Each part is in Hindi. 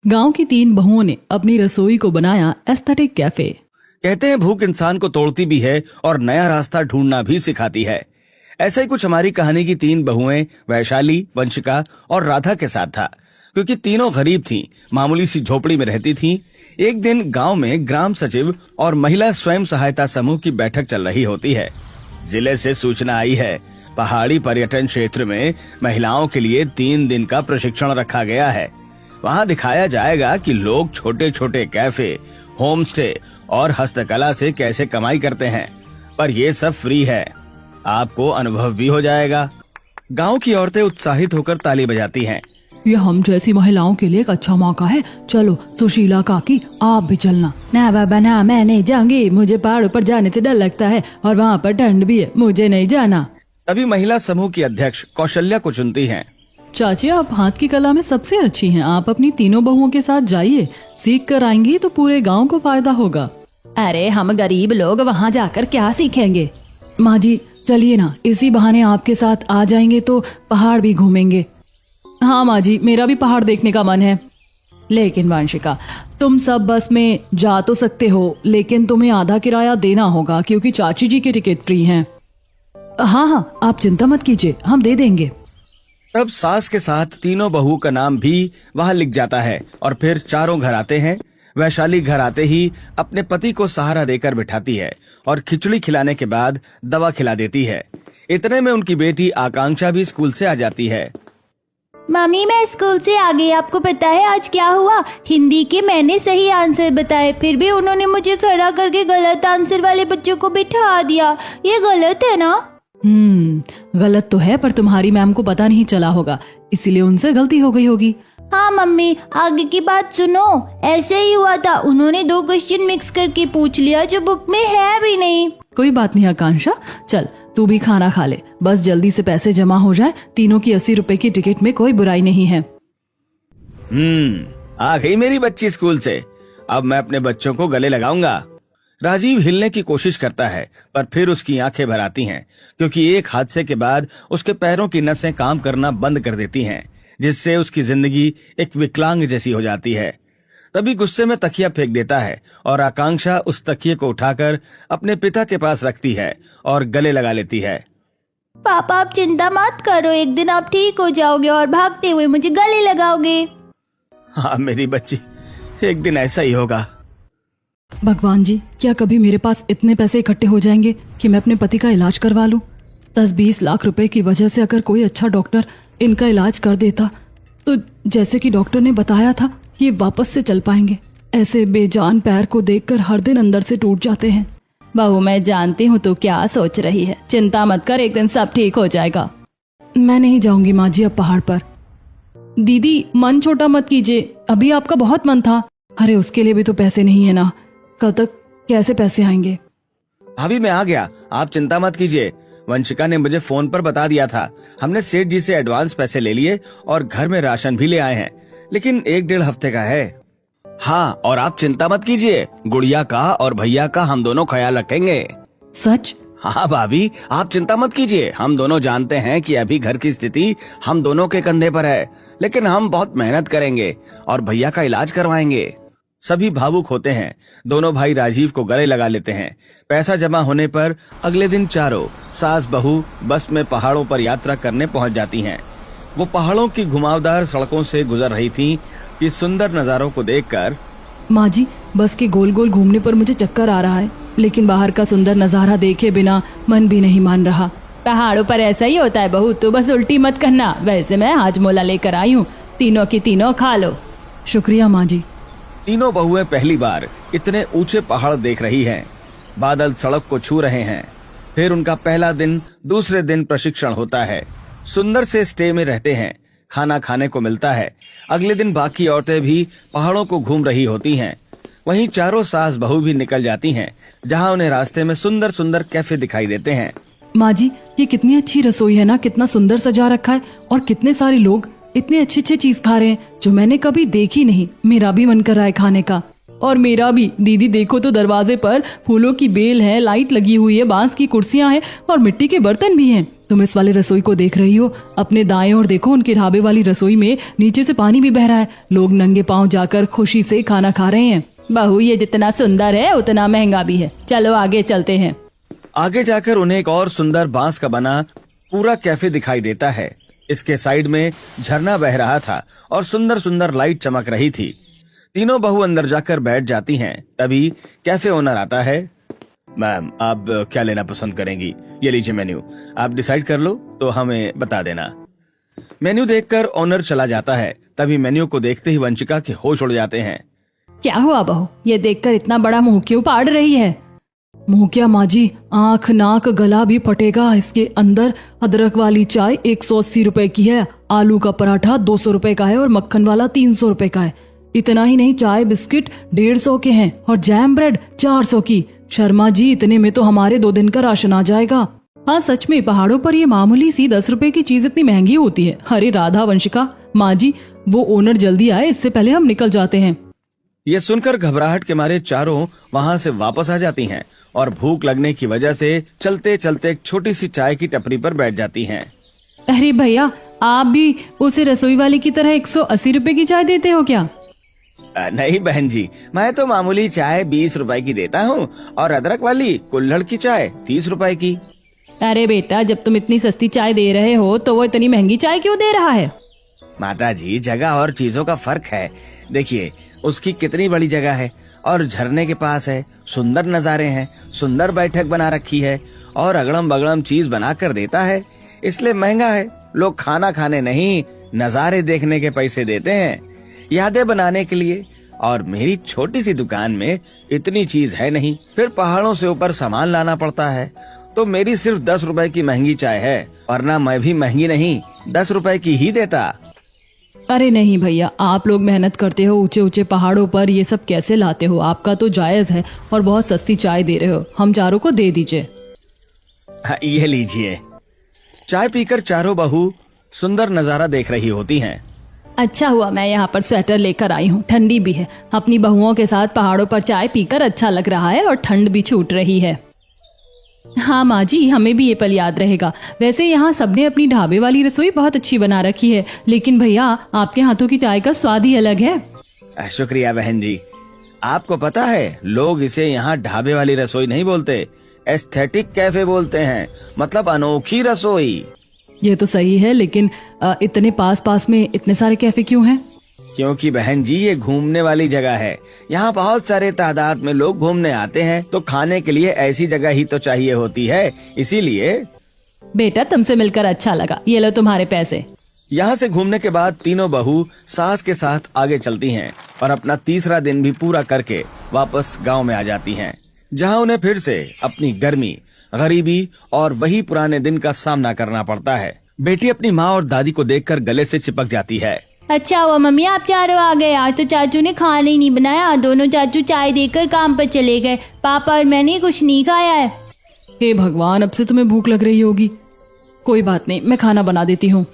गांव की 3 बहुओं ने अपनी रसोई को बनाया एस्थेटिक कैफे। कहते हैं भूख इंसान को तोड़ती भी है और नया रास्ता ढूंढना भी सिखाती है। ऐसा ही कुछ हमारी कहानी की 3 बहुएं वैशाली, वंशिका और राधा के साथ था। क्योंकि तीनों गरीब थीं, मामूली सी झोपड़ी में रहती थीं। एक दिन गांव में ग्राम सचिव और महिला स्वयं सहायता समूह की बैठक चल रही होती है। जिले से सूचना आई है, पहाड़ी पर्यटन क्षेत्र में महिलाओं के लिए 3 दिन का प्रशिक्षण रखा गया है। वहां दिखाया जाएगा कि लोग छोटे छोटे कैफे, होम स्टे और हस्तकला से कैसे कमाई करते हैं। पर ये सब फ्री है, आपको अनुभव भी हो जाएगा। गांव की औरतें उत्साहित होकर ताली बजाती हैं। ये हम जैसी महिलाओं के लिए एक अच्छा मौका है। चलो सुशीला काकी, आप भी चलना। ना बाबा ना, मैं नहीं जाऊंगी, मुझे पहाड़ों पर जाने से डर लगता है और वहाँ पर ठंड भी है, मुझे नहीं जाना। तभी महिला समूह की अध्यक्ष कौशल्या को चुनती हैं। चाची, आप हाथ की कला में सबसे अच्छी हैं। आप अपनी तीनों बहुओं के साथ जाइए, सीख कर आएंगी तो पूरे गांव को फायदा होगा। अरे हम गरीब लोग वहाँ जाकर क्या सीखेंगे? माँ जी चलिए ना, इसी बहाने आपके साथ आ जाएंगे तो पहाड़ भी घूमेंगे। हाँ माँ जी, मेरा भी पहाड़ देखने का मन है। लेकिन वंशिका, तुम सब बस में जा तो सकते हो, लेकिन तुम्हें आधा किराया देना होगा क्योंकि चाची जी के टिकट फ्री हैं। हाँ हाँ, आप चिंता मत कीजिए, हम दे देंगे। तब सास के साथ तीनों बहू का नाम भी वहाँ लिख जाता है और फिर चारों घर आते हैं। वैशाली घर आते ही अपने पति को सहारा देकर बिठाती है और खिचड़ी खिलाने के बाद दवा खिला देती है। इतने में उनकी बेटी आकांक्षा भी स्कूल से आ जाती है। मम्मी, मैं स्कूल से आ गई। आपको पता है आज क्या हुआ? हिंदी के मैंने सही आंसर बताए, फिर भी उन्होंने मुझे खड़ा करके गलत आंसर वाले बच्चों को बिठा दिया। ये गलत है ना? गलत तो है, पर तुम्हारी मैम को पता नहीं चला होगा, इसीलिए उनसे गलती हो गई होगी। हाँ मम्मी, आगे की बात सुनो। ऐसे ही हुआ था, उन्होंने 2 क्वेश्चन मिक्स करके पूछ लिया जो बुक में है भी नहीं। कोई बात नहीं आकांक्षा, चल तू भी खाना खा ले, बस जल्दी से पैसे जमा हो जाए। तीनों की 80 रुपए की टिकट में कोई बुराई नहीं है। आ गई मेरी बच्ची स्कूल से, अब मैं अपने बच्चों को गले लगाऊंगा। राजीव हिलने की कोशिश करता है, पर फिर उसकी आंखें भर आती हैं, क्योंकि एक हादसे के बाद उसके पैरों की नसें काम करना बंद कर देती हैं, जिससे उसकी जिंदगी एक विकलांग जैसी हो जाती है। तभी गुस्से में तकिया फेंक देता है और आकांक्षा उस तकिए को उठाकर अपने पिता के पास रखती है और गले लगा लेती है। पापा, आप चिंता मत करो, एक दिन आप ठीक हो जाओगे और भागते हुए मुझे गले लगाओगे। हाँ मेरी बच्ची, एक दिन ऐसा ही होगा। भगवान जी, क्या कभी मेरे पास इतने पैसे इकट्ठे हो जाएंगे कि मैं अपने पति का इलाज करवा लूं? 10-20 लाख रुपए की वजह से अगर कोई अच्छा डॉक्टर इनका इलाज कर देता तो जैसे कि डॉक्टर ने बताया था, ये वापस से चल पाएंगे। ऐसे बेजान पैर को देखकर हर दिन अंदर से टूट जाते हैं। बहू, मैं जानती हूँ तू क्या सोच रही है। चिंता मत कर, एक दिन सब ठीक हो जाएगा। मैं नहीं जाऊंगी माँ जी अब पहाड़ पर। दीदी मन छोटा मत कीजिए, अभी आपका बहुत मन था। अरे उसके लिए भी तो पैसे नहीं है ना, कल तक कैसे पैसे आएंगे? अभी मैं आ गया, आप चिंता मत कीजिए। वंशिका ने मुझे फोन पर बता दिया था। हमने सेठ जी से एडवांस पैसे ले लिए और घर में राशन भी ले आए हैं, लेकिन 1-1.5 हफ्ते का है। हाँ, और आप चिंता मत कीजिए, गुड़िया का और भैया का हम दोनों ख्याल रखेंगे। सच? हाँ भाभी, आप चिंता मत कीजिए। हम दोनों जानते हैं कि अभी घर की स्थिति हम दोनों के कंधे पर है, लेकिन हम बहुत मेहनत करेंगे और भैया का इलाज करवाएंगे। सभी भावुक होते हैं। दोनों भाई राजीव को गले लगा लेते हैं। पैसा जमा होने पर अगले दिन चारों सास बहू बस में पहाड़ों पर यात्रा करने पहुंच जाती हैं। वो पहाड़ों की घुमावदार सड़कों से गुजर रही थीं कि सुंदर नजारों को देखकर, माँ जी, बस के गोल गोल घूमने पर मुझे चक्कर आ रहा है, लेकिन बाहर का सुंदर नजारा देखे बिना मन भी नहीं मान रहा। पहाड़ों पर ऐसा ही होता है बहू, तो बस उल्टी मत करना। वैसे मैं हाजमोला लेकर आई हूँ, तीनों की तीनों खा लो। शुक्रिया माँ जी। तीनों बहुएं पहली बार इतने ऊंचे पहाड़ देख रही हैं। बादल सड़क को छू रहे हैं। फिर उनका पहला दिन, दूसरे दिन प्रशिक्षण होता है। सुंदर से स्टे में रहते हैं, खाना खाने को मिलता है। अगले दिन बाकी औरतें भी पहाड़ों को घूम रही होती हैं। वहीं चारों सास बहू भी निकल जाती हैं, जहां उन्हें रास्ते में सुंदर सुंदर कैफे दिखाई देते हैं। माँ जी, ये कितनी अच्छी रसोई है ना, कितना सुंदर सजा रखा है और कितने सारे लोग इतने अच्छे अच्छे चीज खा रहे हैं जो मैंने कभी देखी नहीं। मेरा भी मन कर रहा है खाने का। और मेरा भी। दीदी देखो तो दरवाजे पर फूलों की बेल है, लाइट लगी हुई है, बांस की कुर्सियां हैं और मिट्टी के बर्तन भी हैं। तुम इस वाले रसोई को देख रही हो? अपने दाएं और देखो, उनके ढाबे वाली रसोई में नीचे से पानी भी बह रहा है। लोग नंगे पांव जाकर खुशी से खाना खा रहे हैं। बहू, ये जितना सुंदर है उतना महंगा भी है। चलो आगे चलते हैं। आगे जाकर उन्हें एक और सुंदर बांस का बना पूरा कैफे दिखाई देता है। इसके साइड में झरना बह रहा था और सुंदर सुंदर लाइट चमक रही थी। तीनों बहू अंदर जाकर बैठ जाती हैं। तभी कैफे ओनर आता है। मैम, आप क्या लेना पसंद करेंगी? ये लीजिए मेन्यू, आप डिसाइड कर लो तो हमें बता देना। मेन्यू देखकर ओनर चला जाता है। तभी मेन्यू को देखते ही वंशिका के होश उड़ जाते हैं। क्या हुआ बहू, ये देखकर इतना बड़ा मुंह क्यों फाड़ रही है? मुंह क्या माँ जी, आँख नाक गला भी फटेगा। इसके अंदर अदरक वाली चाय 180 रुपए की है, आलू का पराठा 200 रुपए का है और मक्खन वाला 300 रुपए का है। इतना ही नहीं, चाय बिस्किट 150 के हैं और जैम ब्रेड 400 की। शर्मा जी, इतने में तो हमारे 2 दिन का राशन आ जाएगा। हाँ सच में, पहाड़ों पर ये मामूली सी 10 रुपए की चीज इतनी महंगी होती है। अरे राधा, वंशिका, माँ जी, वो ओनर जल्दी आए, इससे पहले हम निकल जाते हैं। ये सुनकर घबराहट के मारे चारों वहाँ से वापस आ जाती हैं और भूख लगने की वजह से चलते चलते एक छोटी सी चाय की टपरी पर बैठ जाती हैं। अरे भैया, आप भी उसे रसोई वाले की तरह 180 रुपए की चाय देते हो क्या? नहीं बहन जी, मैं तो मामूली चाय 20 रुपए की देता हूँ और अदरक वाली कुल्हड़ की चाय 30 रुपए की। अरे बेटा, जब तुम इतनी सस्ती चाय दे रहे हो तो वो इतनी महंगी चाय क्यों दे रहा है? माता जी, जगह और चीजों का फर्क है। देखिए, उसकी कितनी बड़ी जगह है और झरने के पास है, सुंदर नजारे हैं, सुंदर बैठक बना रखी है और अगड़म बगड़म चीज बना कर देता है, इसलिए महंगा है। लोग खाना खाने नहीं, नजारे देखने के पैसे देते हैं, यादें बनाने के लिए। और मेरी छोटी सी दुकान में इतनी चीज है नहीं, फिर पहाड़ों से ऊपर सामान लाना पड़ता है, तो मेरी सिर्फ 10 रुपए की महंगी चाय है, वरना मैं भी महंगी नहीं 10 रुपए की ही देता। अरे नहीं भैया, आप लोग मेहनत करते हो ऊंचे ऊंचे पहाड़ों पर, ये सब कैसे लाते हो? आपका तो जायज है और बहुत सस्ती चाय दे रहे हो। हम चारों को दे दीजिए। ये लीजिए। चाय पीकर चारों बहू सुंदर नजारा देख रही होती हैं। अच्छा हुआ मैं यहाँ पर स्वेटर लेकर आई हूँ, ठंडी भी है। अपनी बहुओं के साथ पहाड़ों पर चाय पीकर अच्छा लग रहा है और ठंड भी छूट रही है। हाँ माँ जी, हमें भी ये पल याद रहेगा। वैसे यहाँ सबने अपनी ढाबे वाली रसोई बहुत अच्छी बना रखी है, लेकिन भैया आपके हाथों की चाय का स्वाद ही अलग है। शुक्रिया बहन जी। आपको पता है, लोग इसे यहाँ ढाबे वाली रसोई नहीं बोलते, एस्थेटिक कैफे बोलते हैं, मतलब अनोखी रसोई। ये तो सही है, लेकिन इतने पास पास में इतने सारे कैफे क्यों हैं? क्योंकि बहन जी, ये घूमने वाली जगह है। यहाँ बहुत सारे तादाद में लोग घूमने आते हैं, तो खाने के लिए ऐसी जगह ही तो चाहिए होती है, इसीलिए। बेटा, तुमसे मिलकर अच्छा लगा, ये लो तुम्हारे पैसे। यहाँ से घूमने के बाद तीनों बहू सास के साथ आगे चलती हैं और अपना तीसरा दिन भी पूरा करके वापस गांव में आ जाती हैं, जहाँ उन्हें फिर से अपनी गर्मी, गरीबी और वही पुराने दिन का सामना करना पड़ता है। बेटी अपनी माँ और दादी को देखकर गले से चिपक जाती है। अच्छा हुआ मम्मी आप चारों आ गए। आज तो चाचू ने खाना ही नहीं बनाया, दोनों चाचू चाय देकर काम पर चले गए। पापा और मैंने कुछ नहीं खाया है। हे भगवान, अब से तुम्हें भूख लग रही होगी। कोई बात नहीं, मैं खाना बना देती हूँ।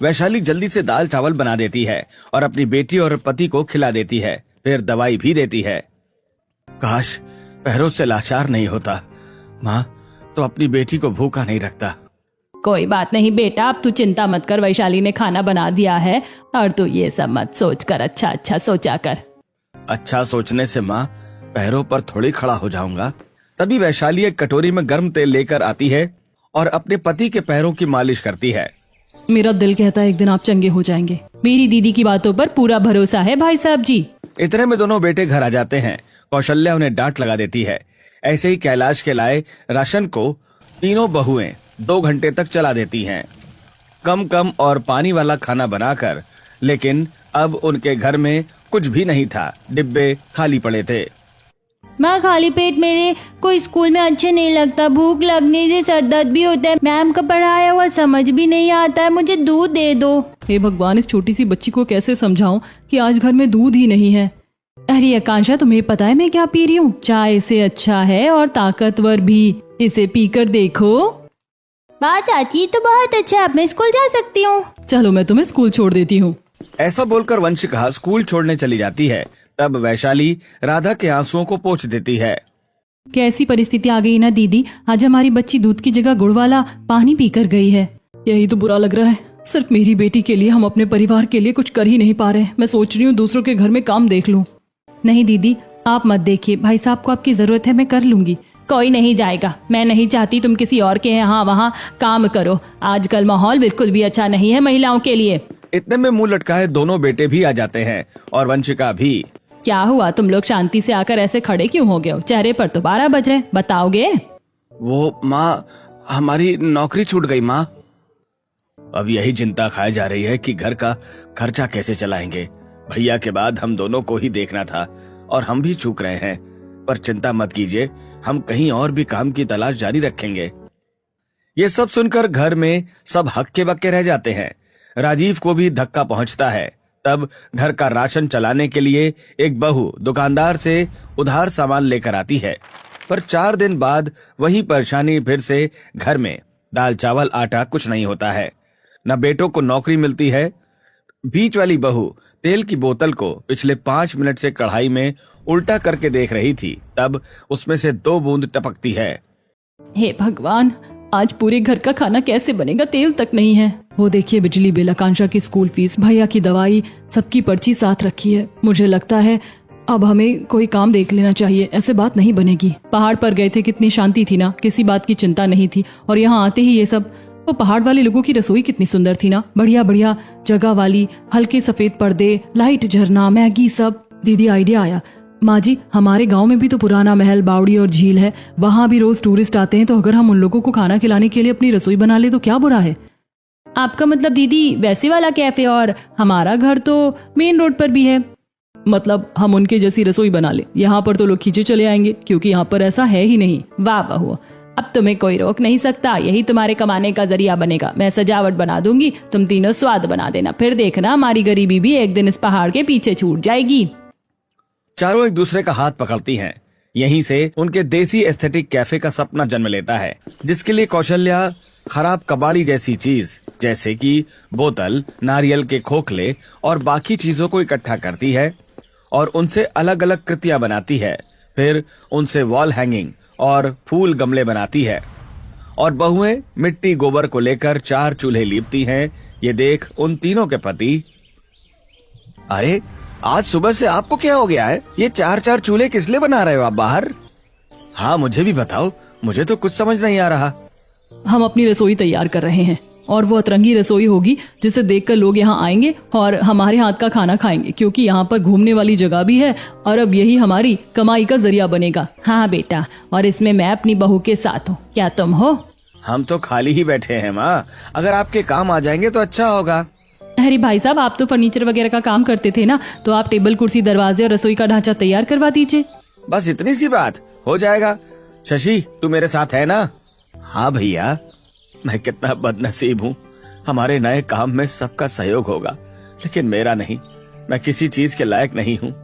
वैशाली जल्दी से दाल चावल बना देती है और अपनी बेटी और पति को खिला देती है, फिर दवाई भी देती है। काश पैरों से लाचार नहीं होता, माँ तो अपनी बेटी को भूखा नहीं रखता। कोई बात नहीं बेटा, अब तू चिंता मत कर, वैशाली ने खाना बना दिया है और तू ये सब मत सोच कर, अच्छा अच्छा सोचा कर। अच्छा सोचने से माँ पैरों पर थोड़ी खड़ा हो जाऊंगा। तभी वैशाली एक कटोरी में गर्म तेल लेकर आती है और अपने पति के पैरों की मालिश करती है। मेरा दिल कहता है एक दिन आप चंगे हो जाएंगे। मेरी दीदी की बातों पर पूरा भरोसा है भाई साहब जी। इतने में दोनों बेटे घर आ जाते हैं। कौशल्या उन्हें डांट लगा देती है। ऐसे ही कैलाश के लाए राशन को तीनों बहुएं 2 घंटे तक चला देती हैं, कम कम और पानी वाला खाना बनाकर। लेकिन अब उनके घर में कुछ भी नहीं था, डिब्बे खाली पड़े थे। माँ, खाली पेट मेरे को स्कूल में अच्छे नहीं लगता, भूख लगने से सर दर्द भी होता है, मैम का पढ़ाया हुआ समझ भी नहीं आता है, मुझे दूध दे दो। हे भगवान, इस छोटी सी बच्ची को कैसे समझाऊं कि आज घर में दूध ही नहीं है। अरे आकांक्षा, तुम्हें पता है मैं क्या पी रही हूँ? चाय से अच्छा है और ताकतवर भी, इसे पीकर देखो। वाह चाची, तो बहुत अच्छा, अब मैं स्कूल जा सकती हूँ। चलो मैं तुम्हें स्कूल छोड़ देती हूँ। ऐसा बोलकर वंशिका स्कूल छोड़ने चली जाती है। तब वैशाली राधा के आंसुओं को पोंछ देती है। कैसी परिस्थिति आ गई ना दीदी, आज हमारी बच्ची दूध की जगह गुड़ वाला पानी पीकर गई है। यही तो बुरा लग रहा है। सिर्फ मेरी बेटी के लिए हम अपने परिवार के लिए कुछ कर ही नहीं पा रहे। मैं सोच रही हूँ दूसरों के घर में काम देख लूँ। नहीं दीदी, आप मत देखिए, भाई साहब को आपकी जरूरत है, मैं कर लूंगी। कोई नहीं जाएगा, मैं नहीं चाहती तुम किसी और के यहाँ वहाँ काम करो। आजकल माहौल बिल्कुल भी अच्छा नहीं है महिलाओं के लिए। इतने में मुंह लटकाए दोनों बेटे भी आ जाते हैं और वंशिका भी। क्या हुआ, तुम लोग शांति से आकर ऐसे खड़े क्यों हो गए हो? चेहरे पर तो 12 बज रहे, बताओगे? वो माँ, हमारी नौकरी छूट गई माँ। अब यही चिंता खाई जा रही है कि घर का खर्चा कैसे चलाएंगे। भैया के बाद हम दोनों को ही देखना था और हम भी चूक रहे हैं। पर चिंता मत कीजिए, हम कहीं और भी काम की तलाश जारी रखेंगे। ये सब सुनकर घर में सब हक्के बक्के रह जाते हैं। राजीव को भी धक्का पहुंचता है। तब घर का राशन चलाने के लिए एक बहू दुकानदार से उधार सामान लेकर आती है। पर 4 दिन बाद वही परेशानी फिर से घर में। दाल चावल आटा कुछ नहीं होता है, न बेटों को नौकरी मिलती है। बीच वाली बहू तेल की बोतल को पिछले 5 मिनट से कढ़ाई में उल्टा करके देख रही थी। तब उसमें से 2 बूंद टपकती है। हे भगवान, आज पूरे घर का खाना कैसे बनेगा? तेल तक नहीं है। वो देखिए, बिजली बिल, आकांक्षा की स्कूल फीस, भैया की दवाई, सबकी पर्ची साथ रखी है। मुझे लगता है अब हमें कोई काम देख लेना चाहिए, ऐसे बात नहीं बनेगी। पहाड़ पर गए थे, कितनी शांति थी ना, किसी बात की चिंता नहीं थी। और यहाँ आते ही ये सब। वो पहाड़ वाले लोगों की रसोई कितनी सुंदर थी ना, बढ़िया बढ़िया जगह वाली, हल्के सफेद पर्दे, लाइट, झरना, मैगी, सब। दीदी आइडिया आया। माँ जी, हमारे गांव में भी तो पुराना महल, बावड़ी और झील है। वहाँ भी रोज टूरिस्ट आते हैं, तो अगर हम उन लोगों को खाना खिलाने के लिए अपनी रसोई बना ले तो क्या बुरा है? आपका मतलब दीदी वैसे वाला कैफे, और हमारा घर तो मेन रोड पर भी है। मतलब हम उनके जैसी रसोई बना ले। यहाँ पर तो लोग खींचे चले आएंगे, क्योंकि यहाँ पर ऐसा है ही नहीं। वाह बहू, अब तुम्हें कोई रोक नहीं सकता। यही तुम्हारे कमाने का जरिया बनेगा। मैं सजावट बना दूंगी, तुम तीनों स्वाद बना देना। फिर देखना हमारी गरीबी भी एक दिन इस पहाड़ के पीछे छूट जाएगी। चारों एक दूसरे का हाथ पकड़ती हैं। यहीं से उनके देसी एस्थेटिक कैफे का सपना जन्म लेता है, जिसके लिए कौशल्या खराब कबाड़ी जैसी चीज, जैसे कि बोतल, नारियल के खोखले और बाकी चीजों को इकट्ठा करती है और उनसे अलग अलग कृतियां बनाती है। फिर उनसे वॉल हैंगिंग और फूल गमले बनाती है। और बहुएं मिट्टी गोबर को लेकर 4 चूल्हे लीपती हैं। ये देख उन तीनों के पति, अरे आज सुबह से आपको क्या हो गया है? ये 4-4 चूल्हे किस लिए बना रहे हो आप बाहर? हाँ, मुझे भी बताओ, मुझे तो कुछ समझ नहीं आ रहा। हम अपनी रसोई तैयार कर रहे हैं, और वो अतरंगी रसोई होगी जिसे देखकर लोग यहाँ आएंगे और हमारे हाथ का खाना खाएंगे, क्योंकि यहाँ पर घूमने वाली जगह भी है और अब यही हमारी कमाई का जरिया बनेगा। हाँ बेटा, और इसमें मैं अपनी बहू के साथ हूँ। क्या तुम हो? हम तो खाली ही बैठे हैं माँ, अगर आपके काम आ जाएंगे तो अच्छा होगा। अरे भाई साहब, आप तो फर्नीचर वगैरह का काम करते थे ना, तो आप टेबल, कुर्सी, दरवाजे और रसोई का ढांचा तैयार करवा दीजिए। बस इतनी सी बात हो जाएगा। शशि, तू मेरे साथ है ना? हाँ भैया, मैं कितना बदनसीब हूँ। हमारे नए काम में सबका सहयोग होगा, लेकिन मेरा नहीं। मैं किसी चीज के लायक नहीं हूँ।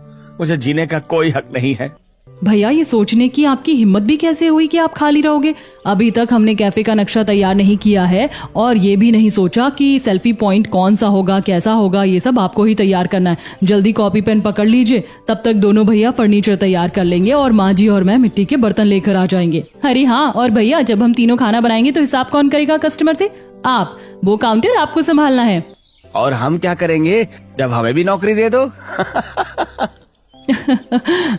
मुझे जीने का कोई हक नहीं है। भैया, ये सोचने की आपकी हिम्मत भी कैसे हुई कि आप खाली रहोगे? अभी तक हमने कैफे का नक्शा तैयार नहीं किया है और ये भी नहीं सोचा कि सेल्फी पॉइंट कौन सा होगा, कैसा होगा। ये सब आपको ही तैयार करना है। जल्दी कॉपी पेन पकड़ लीजिए, तब तक दोनों भैया फर्नीचर तैयार कर लेंगे और माँ जी और मैं मिट्टी के बर्तन लेकर आ जाएंगे। अरे हाँ, और भैया, जब हम तीनों खाना बनाएंगे तो हिसाब कौन करेगा कस्टमर से? आप। वो काउंटर आपको संभालना है। और हम क्या करेंगे जब हमें भी नौकरी दे दो?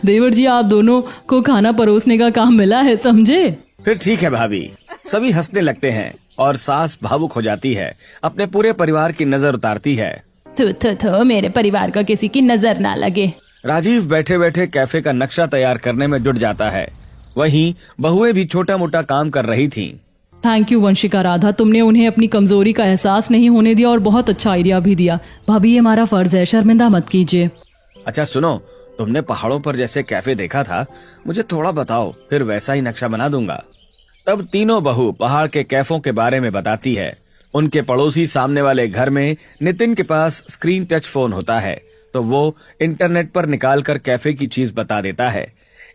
देवर जी, आप दोनों को खाना परोसने का काम मिला है, समझे? फिर ठीक है भाभी। सभी हंसने लगते हैं और सास भावुक हो जाती है। अपने पूरे परिवार की नजर उतारती है। थो, मेरे परिवार का किसी की नजर ना लगे। राजीव बैठे बैठे कैफे का नक्शा तैयार करने में जुट जाता है। वहीं बहुएं भी छोटा मोटा काम कर रही थीं। थैंक यू वंशिका, राधा, तुमने उन्हें अपनी कमजोरी का एहसास नहीं होने दिया और बहुत अच्छा आइडिया भी दिया। भाभी, ये हमारा फर्ज है, शर्मिंदा मत कीजिए। अच्छा सुनो, तुमने पहाड़ों पर जैसे कैफे देखा था, मुझे थोड़ा बताओ, फिर वैसा ही नक्शा बना दूंगा। तब तीनों बहू पहाड़ के कैफों के बारे में बताती है। उनके पड़ोसी सामने वाले घर में नितिन के पास स्क्रीन टच फोन होता है, तो वो इंटरनेट पर निकालकर कैफे की चीज बता देता है।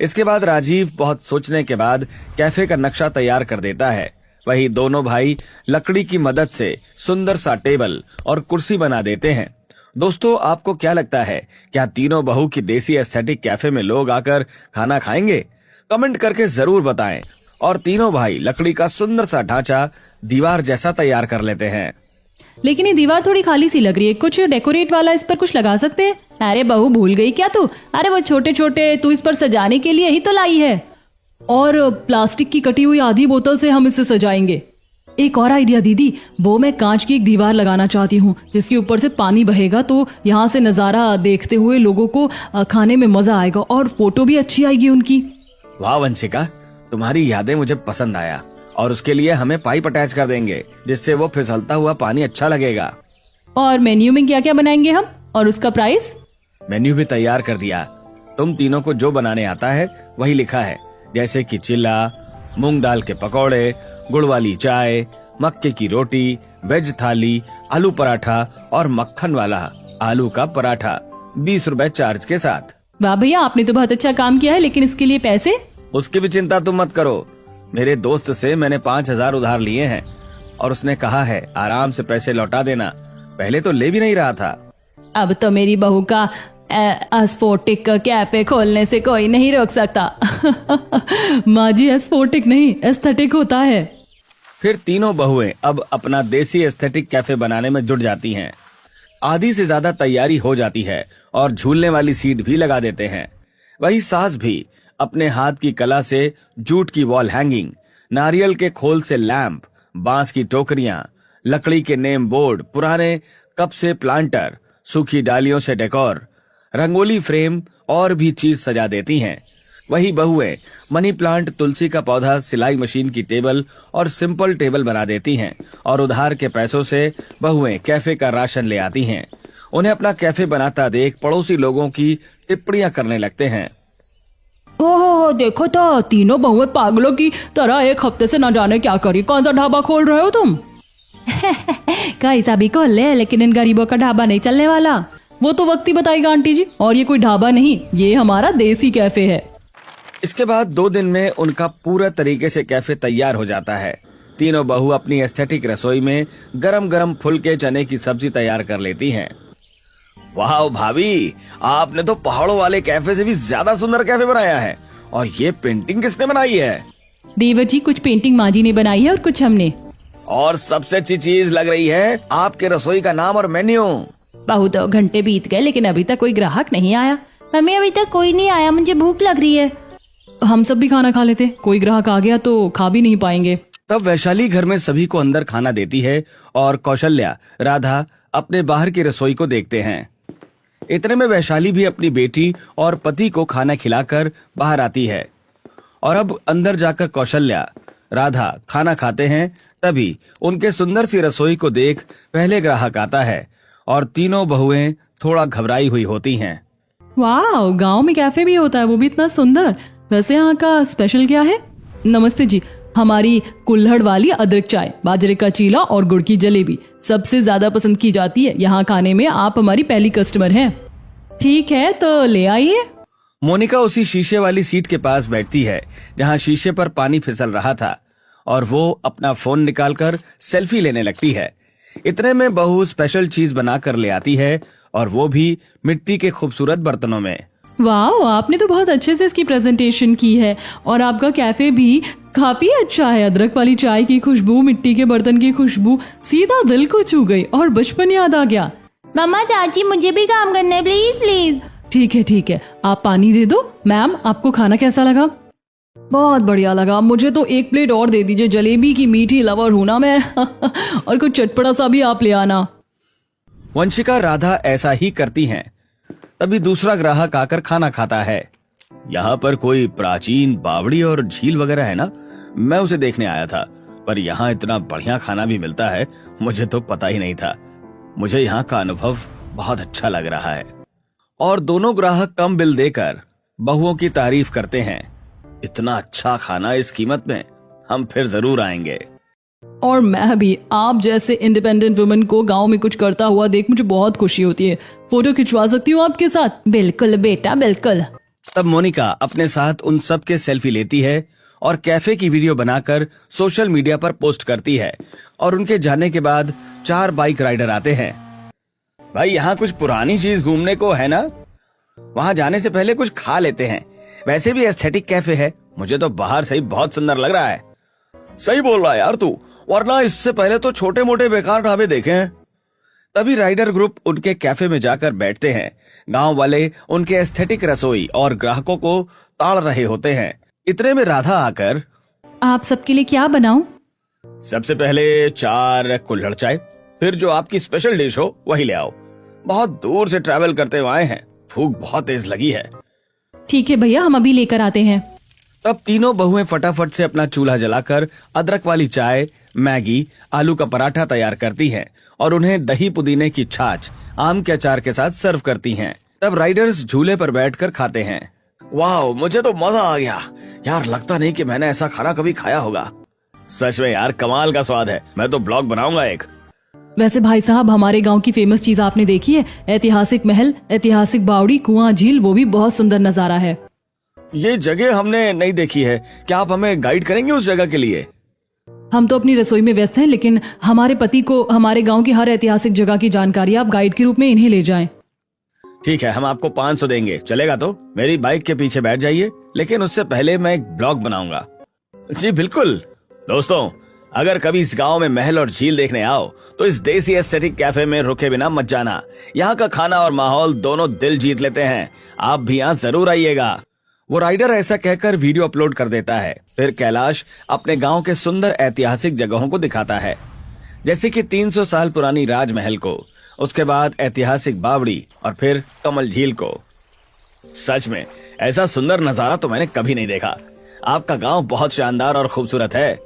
इसके बाद राजीव बहुत सोचने के बाद कैफे का नक्शा तैयार कर देता है। वही दोनों भाई लकड़ी की मदद से सुंदर सा टेबल और कुर्सी बना देते हैं। दोस्तों, आपको क्या लगता है, क्या तीनों बहू की देसी एस्थेटिक कैफे में लोग आकर खाना खाएंगे? कमेंट करके जरूर बताएं। और तीनों भाई लकड़ी का सुंदर सा ढांचा दीवार जैसा तैयार कर लेते हैं। लेकिन ये दीवार थोड़ी खाली सी लग रही है, कुछ डेकोरेट वाला इस पर कुछ लगा सकते हैं। अरे बहू भूल गई क्या तू? अरे वो छोटे छोटे तू इस पर सजाने के लिए ही तो लाई है। और प्लास्टिक की कटी हुई आधी बोतल से हम इसे सजाएंगे। एक और आइडिया दीदी, वो मैं कांच की एक दीवार लगाना चाहती हूँ जिसके ऊपर से पानी बहेगा, तो यहाँ से नजारा देखते हुए लोगों को खाने में मजा आएगा और फोटो भी अच्छी आएगी उनकी। वाह वंशिका, तुम्हारी यादें मुझे पसंद आया। और उसके लिए हमें पाइप अटैच कर देंगे जिससे वो फिसलता हुआ पानी अच्छा लगेगा। और मेन्यू में क्या क्या बनाएंगे हम, और उसका प्राइस? मेन्यू भी तैयार कर दिया। तुम तीनों को जो बनाने आता है वही लिखा है, जैसे कि चिल्ला, मूंग दाल के पकौड़े, गुड़ वाली चाय, मक्के की रोटी, वेज थाली, आलू पराठा और मक्खन वाला आलू का पराठा 20 रुपए चार्ज के साथ। वाह भैया, आपने तो बहुत अच्छा काम किया है, लेकिन इसके लिए पैसे? उसकी भी चिंता तुम मत करो। मेरे दोस्त से मैंने 5,000 उधार लिए हैं और उसने कहा है आराम से पैसे लौटा देना। पहले तो ले भी नहीं रहा था। अब तो मेरी बहू का स्फोटिक कैफे खोलने से कोई नहीं रोक सकता। माँ जी, स्फोटिक नहीं एस्थेटिक होता है। फिर तीनों बहुएं अब अपना देसी एस्थेटिक कैफे बनाने में जुट जाती हैं। आधी से ज्यादा तैयारी हो जाती है और झूलने वाली सीट भी लगा देते हैं। वही सास भी अपने हाथ की कला से जूट की वॉल हैंगिंग, नारियल के खोल से लैंप, बांस की टोकरियां, लकड़ी के नेम बोर्ड, पुराने कप से प्लांटर, सूखी डालियों से डेकोर, रंगोली फ्रेम और भी चीज सजा देती हैं। वही बहुएं मनी प्लांट, तुलसी का पौधा, सिलाई मशीन की टेबल और सिंपल टेबल बना देती हैं। और उधार के पैसों से बहुएं कैफे का राशन ले आती हैं। उन्हें अपना कैफे बनाता देख पड़ोसी लोगों की टिप्पणियां करने लगते हैं। ओहो, देखो तो तीनों बहुएं पागलों की तरह एक हफ्ते से न जाने क्या करी। कौन सा ढाबा खोल रहे हो तुम? कैसा भी खोल ले, लेकिन इन गरीबों का ढाबा नहीं चलने वाला। वो तो वक्त ही बताएगा आंटी जी। और ये कोई ढाबा नहीं, ये हमारा देसी कैफे है। इसके बाद 2 दिन में उनका पूरा तरीके से कैफे तैयार हो जाता है। तीनों बहू अपनी एस्थेटिक रसोई में गरम गरम फुलके चने की सब्जी तैयार कर लेती हैं। वाह भाभी, आपने तो पहाड़ों वाले कैफे से भी ज्यादा सुंदर कैफे बनाया है। और ये पेंटिंग किसने बनाई है? देवर जी, कुछ पेंटिंग माँ जी ने बनाई है और कुछ हमने। और सबसे अच्छी चीज लग रही है आपके रसोई का नाम और मेन्यू। बहुत घंटे बीत गए लेकिन अभी तक कोई ग्राहक नहीं आया। मम्मी, अभी तक कोई नहीं आया, मुझे भूख लग रही है। हम सब भी खाना खा लेते, कोई ग्राहक आ गया तो खा भी नहीं पाएंगे। तब वैशाली घर में सभी को अंदर खाना देती है और कौशल्या, राधा अपने बाहर की रसोई को देखते हैं। इतने में वैशाली भी अपनी बेटी और पति को खाना खिलाकर बाहर आती है। और अब अंदर जाकर कौशल्या, राधा खाना खाते हैं। तभी उनके सुंदर सी रसोई को देख पहले ग्राहक आता है और तीनों बहुएं थोड़ा घबराई हुई होती हैं। वाह, गांव में कैफे भी होता है, वो भी इतना सुंदर। वैसे यहाँ का स्पेशल क्या है? नमस्ते जी, हमारी कुल्हड़ वाली अदरक चाय, बाजरे का चीला और गुड़ की जलेबी सबसे ज्यादा पसंद की जाती है यहाँ खाने में। आप हमारी पहली कस्टमर हैं। ठीक है, तो ले आइए। मोनिका उसी शीशे वाली सीट के पास बैठती है जहाँ शीशे पर पानी फिसल रहा था और वो अपना फोन निकालकर सेल्फी लेने लगती है। इतने में बहू स्पेशल चीज बनाकर ले आती है और वो भी मिट्टी के खूबसूरत बर्तनों में। वाह, आपने तो बहुत अच्छे से इसकी प्रेजेंटेशन की है और आपका कैफे भी काफी अच्छा है। अदरक वाली चाय की खुशबू, मिट्टी के बर्तन की खुशबू सीधा दिल को छू गई और बचपन याद आ गया। मम्मा, चाची, मुझे भी काम करना है, प्लीज प्लीज। ठीक है, आप पानी दे दो। मैम, आपको खाना कैसा लगा? बहुत बढ़िया लगा। मुझे तो 1 प्लेट और दे दीजिए, जलेबी की मीठी लवर हूं ना मैं। और कुछ चटपटा सा भी आप ले आना। वंशिका, राधा ऐसा ही करती हैं। तभी दूसरा ग्राहक आकर खाना खाता है। यहाँ पर कोई प्राचीन बावड़ी और झील वगैरह है ना? मैं उसे देखने आया था, पर यहाँ इतना बढ़िया खाना भी मिलता है, मुझे तो पता ही नहीं था। मुझे यहाँ का अनुभव बहुत अच्छा लग रहा है। और दोनों ग्राहक कम बिल देकर बहुओं की तारीफ करते हैं। इतना अच्छा खाना इस कीमत में, हम फिर जरूर आएंगे। और मैं भी आप जैसे इंडिपेंडेंट वुमेन को गांव में कुछ करता हुआ देख मुझे बहुत खुशी होती है। फोटो खिंचवा सकती हूँ आपके साथ? बिल्कुल बेटा, बिल्कुल। तब मोनिका अपने साथ उन सब के सेल्फी लेती है और कैफे की वीडियो बनाकर सोशल मीडिया पर पोस्ट करती है। और उनके जाने के बाद 4 बाइक राइडर आते हैं। भाई, यहाँ कुछ पुरानी चीज घूमने को है ना? वहाँ जाने से पहले कुछ खा लेते हैं। वैसे भी एस्थेटिक कैफे है, मुझे तो बाहर से ही बहुत सुंदर लग रहा है। सही बोल रहा है यार तू, वरना इससे पहले तो छोटे मोटे बेकार ढाबे देखे हैं। तभी राइडर ग्रुप उनके कैफे में जाकर बैठते हैं। गांव वाले उनके एस्थेटिक रसोई और ग्राहकों को ताड़ रहे होते हैं। इतने में राधा आकर, आप सबके लिए क्या बनाऊं? सबसे पहले 4 कुल्हड़ चाय, फिर जो आपकी स्पेशल डिश हो वही ले आओ। बहुत दूर से ट्रैवल करते हुए आए हैं, भूख बहुत तेज लगी है। ठीक है भैया, हम अभी लेकर आते हैं। तब तीनों बहुएं फटाफट से अपना चूल्हा जलाकर अदरक वाली चाय, मैगी, आलू का पराठा तैयार करती हैं और उन्हें दही पुदीने की छाछ आम के अचार के साथ सर्व करती हैं। तब राइडर्स झूले पर बैठकर खाते हैं। वाह, मुझे तो मजा आ गया यार, लगता नहीं कि मैंने ऐसा खाना कभी खाया होगा। सच में यार, कमाल का स्वाद है। मैं तो ब्लॉग बनाऊंगा एक। वैसे भाई साहब, हमारे गांव की फेमस चीज आपने देखी है? ऐतिहासिक महल, ऐतिहासिक बावड़ी, कुआं, झील, वो भी बहुत सुंदर नजारा है। ये जगह हमने नहीं देखी है, क्या आप हमें गाइड करेंगे उस जगह के लिए? हम तो अपनी रसोई में व्यस्त हैं, लेकिन हमारे पति को हमारे गांव की हर ऐतिहासिक जगह की जानकारी आप गाइड के रूप में इन्हें ले जाएं। ठीक है, हम आपको 500 देंगे, चलेगा? तो मेरी बाइक के पीछे बैठ जाइए, लेकिन उससे पहले मैं एक ब्लॉग बनाऊंगा। जी बिल्कुल। दोस्तों, अगर कभी इस गांव में महल और झील देखने आओ तो इस देसी एस्थेटिक कैफे में रुके बिना मत जाना। यहाँ का खाना और माहौल दोनों दिल जीत लेते हैं। आप भी यहाँ जरूर आइएगा। वो राइडर ऐसा कहकर वीडियो अपलोड कर देता है। फिर कैलाश अपने गांव के सुंदर ऐतिहासिक जगहों को दिखाता है, जैसे कि 300 साल पुरानी राजमहल को, उसके बाद ऐतिहासिक बावड़ी और फिर कमल झील को। सच में ऐसा सुंदर नजारा तो मैंने कभी नहीं देखा। आपका गांव बहुत शानदार और खूबसूरत है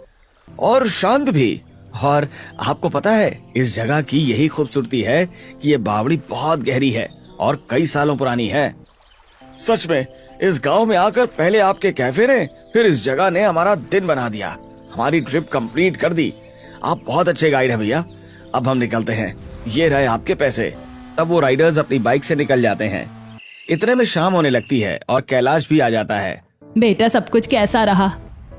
और शांत भी। और आपको पता है, इस जगह की यही खूबसूरती है कि ये बावड़ी बहुत गहरी है और कई सालों पुरानी है। सच में इस गांव में आकर पहले आपके कैफे ने, फिर इस जगह ने हमारा दिन बना दिया, हमारी ट्रिप कंप्लीट कर दी। आप बहुत अच्छे गाइड हैं भैया। अब हम निकलते हैं, ये रहे आपके पैसे। तब वो राइडर्स अपनी बाइक से निकल जाते हैं। इतने में शाम होने लगती है और कैलाश भी आ जाता है। बेटा, सब कुछ कैसा रहा?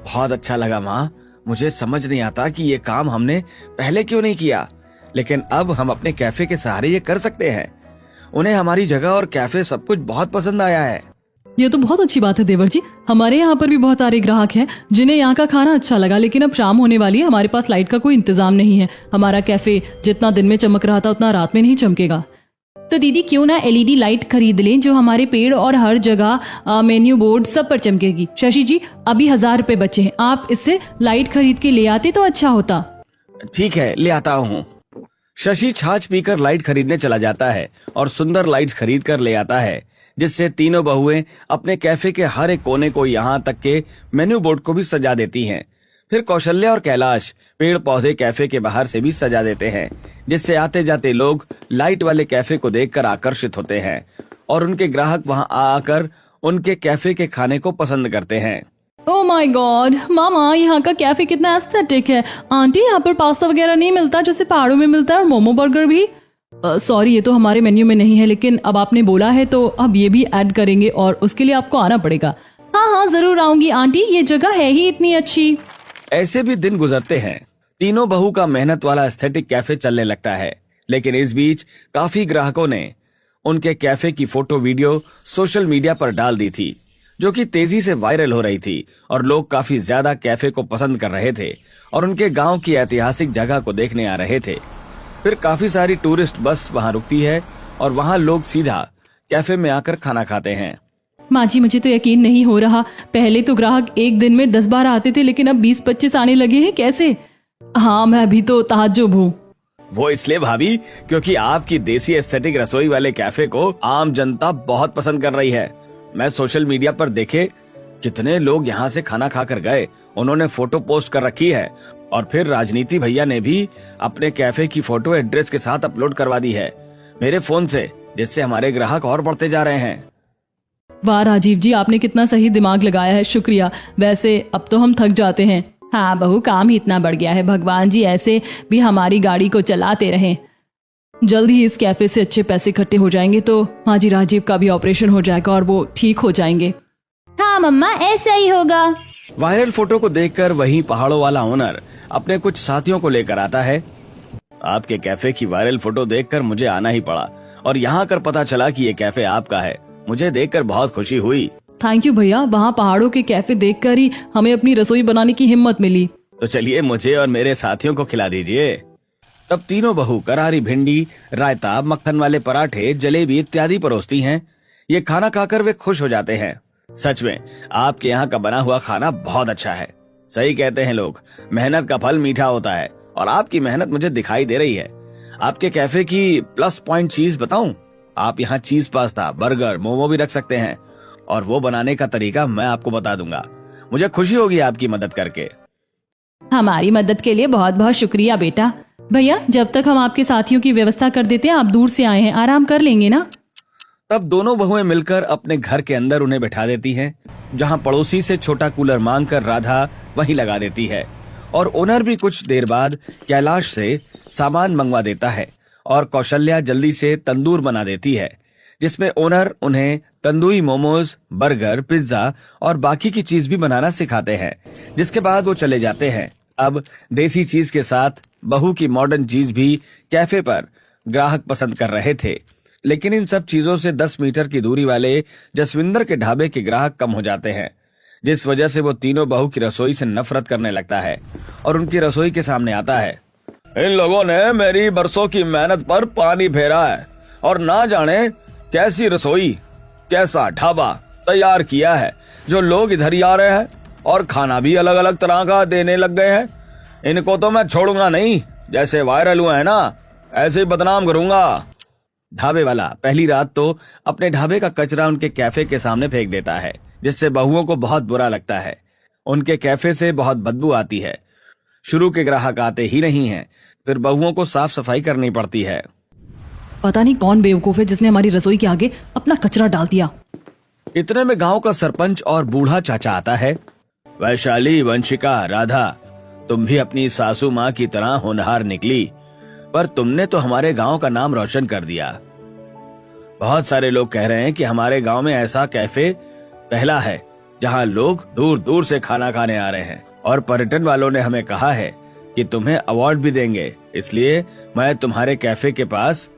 बहुत अच्छा लगा माँ। मुझे समझ नहीं आता कि ये काम हमने पहले क्यों नहीं किया, लेकिन अब हम अपने कैफे के सहारे ये कर सकते हैं। उन्हें हमारी जगह और कैफे सब कुछ बहुत पसंद आया है। ये तो बहुत अच्छी बात है देवर जी। हमारे यहाँ पर भी बहुत सारे ग्राहक हैं जिन्हें यहाँ का खाना अच्छा लगा, लेकिन अब शाम होने वाली है, हमारे पास लाइट का कोई इंतजाम नहीं है। हमारा कैफे जितना दिन में चमक रहा था उतना रात में नहीं चमकेगा। तो दीदी, क्यों ना एलईडी लाइट खरीद लें जो हमारे पेड़ और हर जगह मेन्यू बोर्ड सब पर चमकेगी। शशि जी, अभी 1000 रुपए बचे हैं, आप इससे लाइट खरीद के ले आते तो अच्छा होता। ठीक है, ले आता हूँ। शशि छाछ पीकर लाइट खरीदने चला जाता है और सुंदर लाइट्स खरीद कर ले आता है, जिससे तीनों बहुएं अपने कैफे के हर एक कोने को, यहाँ तक के मेन्यू बोर्ड को भी सजा देती हैं। फिर कौशल्या और कैलाश पेड़ पौधे कैफे के बाहर से भी सजा देते हैं, जिससे आते जाते लोग लाइट वाले कैफे को देखकर आकर्षित होते हैं और उनके ग्राहक वहां आकर उनके कैफे के खाने को पसंद करते हैं। ओह माय गॉड मामा, यहाँ का कैफे कितना एस्थेटिक है। आंटी, यहाँ पर पास्ता वगैरह नहीं मिलता जैसे पहाड़ों में मिलता है, और मोमो बर्गर भी। सॉरी, ये तो हमारे मेन्यू में नहीं है, लेकिन अब आपने बोला है तो अब ये भी ऐड करेंगे और उसके लिए आपको आना पड़ेगा। हाँ हाँ, जरूर आऊंगी आंटी, ये जगह है ही इतनी अच्छी। ऐसे भी दिन गुजरते हैं। तीनों बहू का मेहनत वाला एस्थेटिक कैफे चलने लगता है, लेकिन इस बीच काफी ग्राहकों ने उनके कैफे की फोटो वीडियो सोशल मीडिया पर डाल दी थी, जो कि तेजी से वायरल हो रही थी और लोग काफी ज्यादा कैफे को पसंद कर रहे थे और उनके गांव की ऐतिहासिक जगह को देखने आ रहे थे। फिर काफी सारी टूरिस्ट बस वहां रुकती है और वहां लोग सीधा कैफे में आकर खाना खाते हैं। माँ जी, मुझे तो यकीन नहीं हो रहा। पहले तो ग्राहक एक दिन में 10-12 आते थे, लेकिन अब 20-25 आने लगे हैं, कैसे? हाँ, मैं अभी तो ताज्जुब हूँ। वो इसलिए भाभी, क्योंकि आपकी देसी एस्थेटिक रसोई वाले कैफे को आम जनता बहुत पसंद कर रही है। मैं सोशल मीडिया पर देखे कितने लोग यहाँ से खाना खाकर गए, उन्होंने फोटो पोस्ट कर रखी है और फिर राजनीति भैया ने भी अपने कैफे की फोटो एड्रेस के साथ अपलोड करवा दी है मेरे फोन से, जिससे हमारे ग्राहक और बढ़ते जा रहे हैं। वाह राजीव जी, आपने कितना सही दिमाग लगाया है, शुक्रिया। वैसे अब तो हम थक जाते हैं। हाँ बहू, काम ही इतना बढ़ गया है। भगवान जी ऐसे भी हमारी गाड़ी को चलाते रहें। जल्द ही इस कैफे से अच्छे पैसे इकट्ठे हो जाएंगे तो हाँ जी, राजीव का भी ऑपरेशन हो जाएगा और वो ठीक हो जाएंगे। हाँ मम्मा, ऐसा ही होगा। वायरल फोटो को देखकर वहीं पहाड़ों वाला ओनर अपने कुछ साथियों को लेकर आता है। आपके कैफे की वायरल फोटो देखकर मुझे आना ही पड़ा और यहाँ कर पता चला कि ये कैफे आपका है। मुझे देखकर बहुत खुशी हुई। थैंक यू भैया, वहाँ पहाड़ों के कैफे देखकर ही हमें अपनी रसोई बनाने की हिम्मत मिली। तो चलिए मुझे और मेरे साथियों को खिला दीजिए। तब तीनों बहू करारी भिंडी, रायता, मक्खन वाले पराठे, जलेबी इत्यादि परोसती हैं। ये खाना खाकर वे खुश हो जाते हैं। सच में आपके यहाँ का बना हुआ खाना बहुत अच्छा है। सही कहते हैं लोग, मेहनत का फल मीठा होता है और आपकी मेहनत मुझे दिखाई दे रही है। आपके कैफे की प्लस पॉइंट चीज बताऊं? आप यहाँ चीज पास्ता, बर्गर, मोमो भी रख सकते हैं और वो बनाने का तरीका मैं आपको बता दूंगा। मुझे खुशी होगी आपकी मदद करके। हमारी मदद के लिए बहुत बहुत शुक्रिया बेटा। भैया, जब तक हम आपके साथियों की व्यवस्था कर देते हैं, आप दूर से आए हैं, आराम कर लेंगे ना? तब दोनों बहुएं मिलकर अपने घर के अंदर उन्हें बैठा देती हैं, जहां पड़ोसी से छोटा कूलर मांगकर राधा वहीं लगा देती है और ओनर भी कुछ देर बाद कैलाश से सामान मंगवा देता है और कौशल्या जल्दी से तंदूर बना देती है, जिसमें ओनर उन्हें तंदूरी मोमोज, बर्गर, पिज्जा और बाकी की चीज भी बनाना सिखाते हैं। जिसके बाद वो चले जाते हैं। अब देसी चीज के साथ बहू की मॉडर्न चीज भी कैफे पर ग्राहक पसंद कर रहे थे, लेकिन इन सब चीजों से 10 मीटर की दूरी वाले जसविंदर के ढाबे के ग्राहक कम हो जाते हैं, जिस वजह से वो तीनों बहू की रसोई से नफरत करने लगता है और उनकी रसोई के सामने आता है। इन लोगों ने मेरी बरसों की मेहनत पर पानी फेरा है और ना जाने कैसी रसोई, कैसा ढाबा तैयार किया है, जो लोग इधर ही आ रहे हैं और खाना भी अलग अलग तरह का देने लग गए हैं। इनको तो मैं छोड़ूंगा नहीं, जैसे वायरल हुए हैं ना, ऐसे ही बदनाम करूंगा। ढाबे वाला पहली रात तो अपने ढाबे का कचरा उनके कैफे के सामने फेंक देता है, जिससे बहुओं को बहुत बुरा लगता है। उनके कैफे से बहुत बदबू आती है। शुरू के ग्राहक आते ही नहीं हैं, फिर बहुओं को साफ सफाई करनी पड़ती है। पता नहीं कौन बेवकूफ है जिसने हमारी रसोई के आगे अपना कचरा डाल दिया। इतने में गांव का सरपंच और बूढ़ा चाचा आता है। वैशाली, वंशिका, राधा, तुम भी अपनी सासू माँ की तरह होनहार निकली, पर तुमने तो हमारे गांव का नाम रोशन कर दिया। बहुत सारे लोग कह रहे हैं कि हमारे गांव में ऐसा कैफे पहला है जहां लोग दूर दूर से खाना खाने आ रहे हैं और पर्यटन वालों ने हमें कहा है कि तुम्हें अवार्ड भी देंगे, इसलिए मैं तुम्हारे कैफे के पास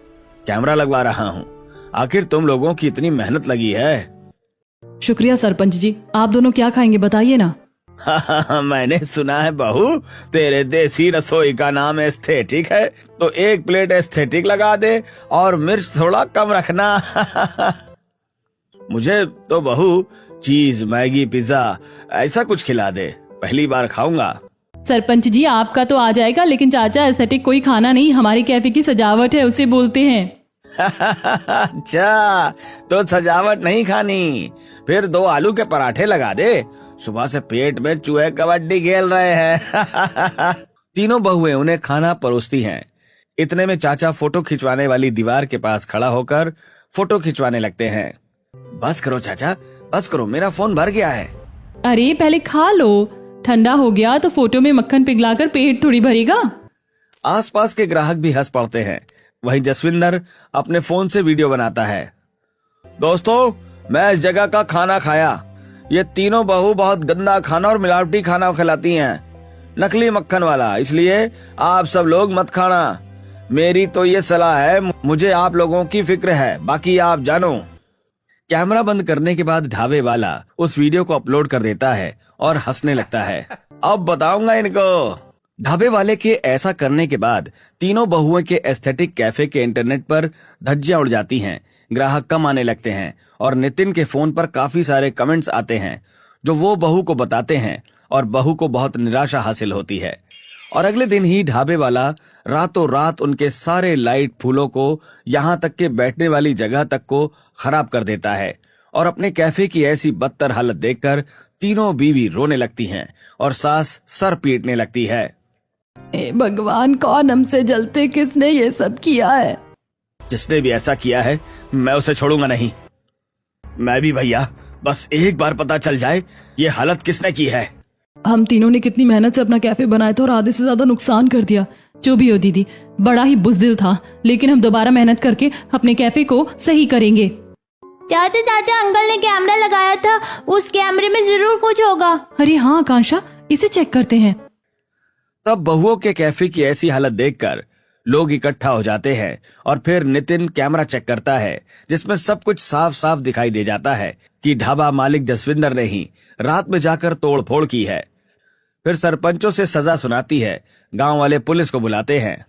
कैमरा लगवा रहा हूँ। आखिर तुम लोगों की इतनी मेहनत लगी है। शुक्रिया सरपंच जी। आप दोनों क्या खाएंगे बताइए ना। मैंने सुना है बहू, तेरे देसी रसोई का नाम एस्थेटिक है, तो 1 प्लेट एस्थेटिक लगा दे और मिर्च थोड़ा कम रखना। मुझे तो बहू चीज, मैगी, पिज्जा ऐसा कुछ खिला दे, पहली बार खाऊंगा। सरपंच जी, आपका तो आ जाएगा, लेकिन चाचा एस्थेटिक कोई खाना नहीं, हमारे कैफे की सजावट है, उसे बोलते हैं। अच्छा, तो सजावट नहीं खानी, फिर 2 आलू के पराठे लगा दे, सुबह से पेट में चूहे कबड्डी खेल रहे हैं। तीनों बहुएं उन्हें खाना परोसती हैं। इतने में चाचा फोटो खिंचवाने वाली दीवार के पास खड़ा होकर फोटो खिंचवाने लगते हैं। बस करो चाचा, बस करो, मेरा फोन भर गया है। अरे पहले खा लो, ठंडा हो गया तो फोटो में मक्खन पिघलाकर पेट थोड़ी भरेगा। आसपास के ग्राहक भी हंस पड़ते हैं। वहीं जसविंदर अपने फोन से वीडियो बनाता है। दोस्तों, मैं इस जगह का खाना खाया। ये तीनों बहू बहुत गंदा खाना और मिलावटी खाना खिलाती हैं, नकली मक्खन वाला, इसलिए आप सब लोग मत खाना। मेरी तो ये सलाह है, मुझे आप लोगों की फिक्र है, बाकी आप जानो। कैमरा बंद करने के बाद ढाबे वाला उस वीडियो को अपलोड कर देता है और हंसने लगता है। अब बताऊंगा इनको। ढाबे वाले के ऐसा करने के बाद तीनों बहुओं के एस्थेटिक कैफे के इंटरनेट पर धज्जियां उड़ जाती हैं। ग्राहक कम आने लगते हैं और नितिन के फोन पर काफी सारे कमेंट्स आते हैं, जो वो बहू को बताते हैं और बहू को बहुत निराशा हासिल होती है। और अगले दिन ही ढाबे वाला रातों रात उनके सारे लाइट, फूलों को, यहाँ तक के बैठने वाली जगह तक को खराब कर देता है। और अपने कैफे की ऐसी बदतर हालत देखकर तीनों बीवी रोने लगती हैं और सास सर पीटने लगती है। ए भगवान, कौन हमसे जलते, किसने ये सब किया है? जिसने भी ऐसा किया है मैं उसे छोड़ूंगा नहीं। मैं भी भैया, बस एक बार पता चल जाए ये हालत किसने की है। हम तीनों ने कितनी मेहनत से अपना कैफे बनाया था और आधे से ज्यादा नुकसान कर दिया। जो भी हो दीदी, बड़ा ही बुज़दिल था, लेकिन हम दोबारा मेहनत करके अपने कैफे को सही करेंगे। चाचा चाचा, अंकल ने कैमरा लगाया था, उस कैमरे में जरूर कुछ होगा। अरे हाँ आकांक्षा, इसे चेक करते हैं। तब बहुओं के कैफे की ऐसी हालत देखकर लोग इकट्ठा हो जाते हैं और फिर नितिन कैमरा चेक करता है, जिसमें सब कुछ साफ साफ दिखाई दे जाता है। कि ढाबा मालिक जसविंदर ने ही रात में जाकर तोड़ फोड़ की है। फिर सरपंचों से सजा सुनाती है। गांव वाले पुलिस को बुलाते हैं।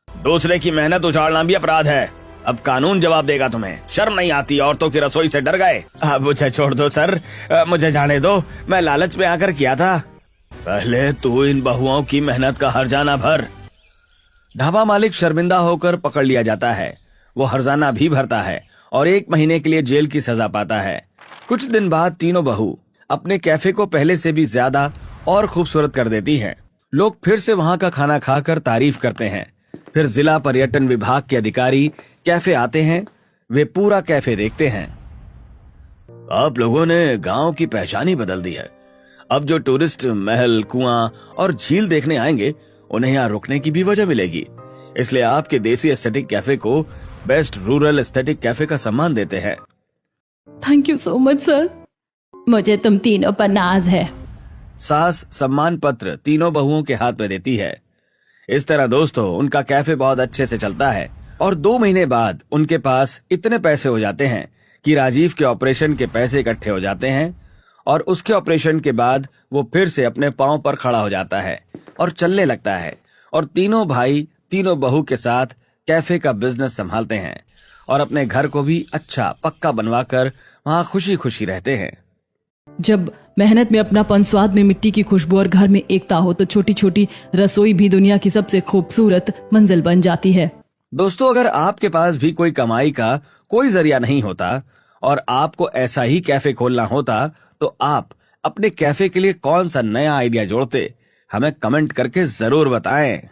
दूसरे की मेहनत उजाड़ना भी अपराध है। अब कानून जवाब देगा तुम्हें। शर्म नहीं आती? औरतों की रसोई से डर गए? अब मुझे छोड़ दो सर, मुझे जाने दो। मैं लालच में आकर किया था। पहले तू इन बहुओं की मेहनत का हर्जाना भर। ढाबा मालिक शर्मिंदा होकर पकड़ लिया जाता है। वो हर्जाना भी भरता है और 1 महीने के लिए जेल की सजा पाता है। कुछ दिन बाद तीनों बहू अपने कैफे को पहले से भी ज्यादा और खूबसूरत कर देती हैं। लोग फिर से वहां का खाना खाकर तारीफ करते हैं। फिर जिला पर्यटन विभाग के अधिकारी कैफे आते हैं। वे पूरा कैफे देखते हैं। आप लोगों ने गांव की पहचान ही बदल दी है। अब जो टूरिस्ट महल, कुआं और झील देखने आएंगे, उन्हें यहाँ रुकने की भी वजह मिलेगी। इसलिए आपके देसी एस्थेटिक कैफे को बेस्ट रूरल एस्थेटिक कैफे का सम्मान देते हैं। Thank you so much sir. मुझे तुम तीनों पर नाज है। सास सम्मान पत्र तीनों बहुओं के हाथ में देती है। इस तरह दोस्तों, उनका कैफे बहुत अच्छे से चलता है और 2 महीने बाद उनके पास इतने पैसे हो जाते हैं कि राजीव के ऑपरेशन के पैसे इकट्ठे हो जाते हैं और उसके ऑपरेशन के बाद वो फिर से अपने पांव पर खड़ा हो जाता है और चलने लगता है। और तीनों भाई तीनों बहू के साथ कैफे का बिजनेस संभालते हैं और अपने घर को भी अच्छा पक्का बनवाकर वहां खुशी खुशी रहते हैं। जब मेहनत में अपनापन, स्वाद में मिट्टी की खुशबू और घर में एकता हो तो छोटी छोटी रसोई भी दुनिया की सबसे खूबसूरत मंजिल बन जाती है। दोस्तों, अगर आपके पास भी कोई कमाई का कोई जरिया नहीं होता और आपको ऐसा ही कैफे खोलना होता, तो आप अपने कैफे के लिए कौन सा नया आइडिया जोड़ते? हमें कमेंट करके जरूर बताएं।